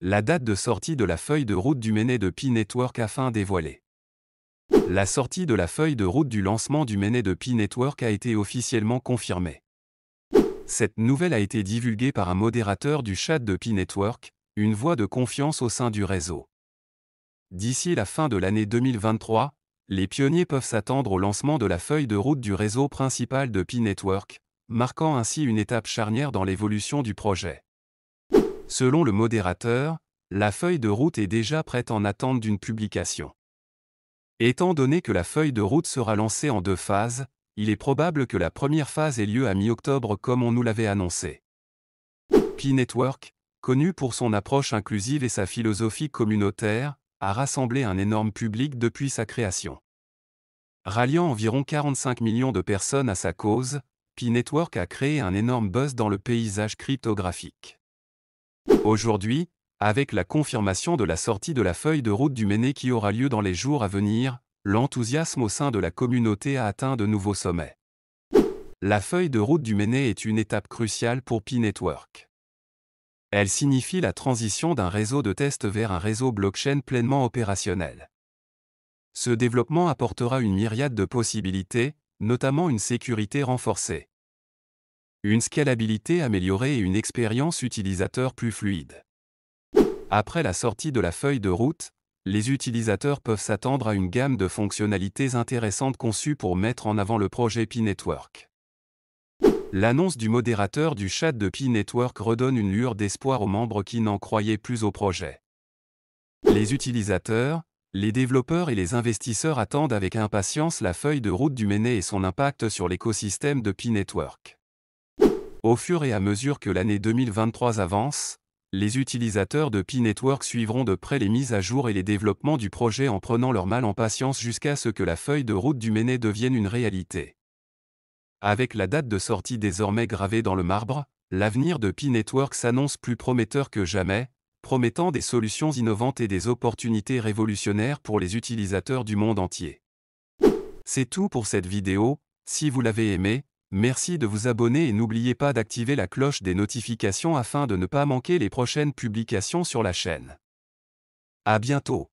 La date de sortie de la feuille de route du Méné de Pi Network afin dévoilée. La sortie de la feuille de route du lancement du Méné de Pi Network a été officiellement confirmée. Cette nouvelle a été divulguée par un modérateur du chat de Pi Network, une voix de confiance au sein du réseau. D'ici la fin de l'année 2023, les pionniers peuvent s'attendre au lancement de la feuille de route du réseau principal de Pi Network, marquant ainsi une étape charnière dans l'évolution du projet. Selon le modérateur, la feuille de route est déjà prête en attente d'une publication. Étant donné que la feuille de route sera lancée en 2 phases, il est probable que la première phase ait lieu à mi-octobre comme on nous l'avait annoncé. Pi Network, connu pour son approche inclusive et sa philosophie communautaire, a rassemblé un énorme public depuis sa création. Ralliant environ 45 millions de personnes à sa cause, Pi Network a créé un énorme buzz dans le paysage cryptographique. Aujourd'hui, avec la confirmation de la sortie de la feuille de route du Méné qui aura lieu dans les jours à venir, l'enthousiasme au sein de la communauté a atteint de nouveaux sommets. La feuille de route du Méné est une étape cruciale pour Pi Network. Elle signifie la transition d'un réseau de test vers un réseau blockchain pleinement opérationnel. Ce développement apportera une myriade de possibilités, notamment une sécurité renforcée, une scalabilité améliorée et une expérience utilisateur plus fluide. Après la sortie de la feuille de route, les utilisateurs peuvent s'attendre à une gamme de fonctionnalités intéressantes conçues pour mettre en avant le projet Pi Network. L'annonce du modérateur du chat de Pi Network redonne une lueur d'espoir aux membres qui n'en croyaient plus au projet. Les utilisateurs, les développeurs et les investisseurs attendent avec impatience la feuille de route du Méné et son impact sur l'écosystème de Pi Network. Au fur et à mesure que l'année 2023 avance, les utilisateurs de Pi Network suivront de près les mises à jour et les développements du projet en prenant leur mal en patience jusqu'à ce que la feuille de route du Méné devienne une réalité. Avec la date de sortie désormais gravée dans le marbre, l'avenir de Pi Network s'annonce plus prometteur que jamais, promettant des solutions innovantes et des opportunités révolutionnaires pour les utilisateurs du monde entier. C'est tout pour cette vidéo. Si vous l'avez aimée, merci de vous abonner et n'oubliez pas d'activer la cloche des notifications afin de ne pas manquer les prochaines publications sur la chaîne. À bientôt.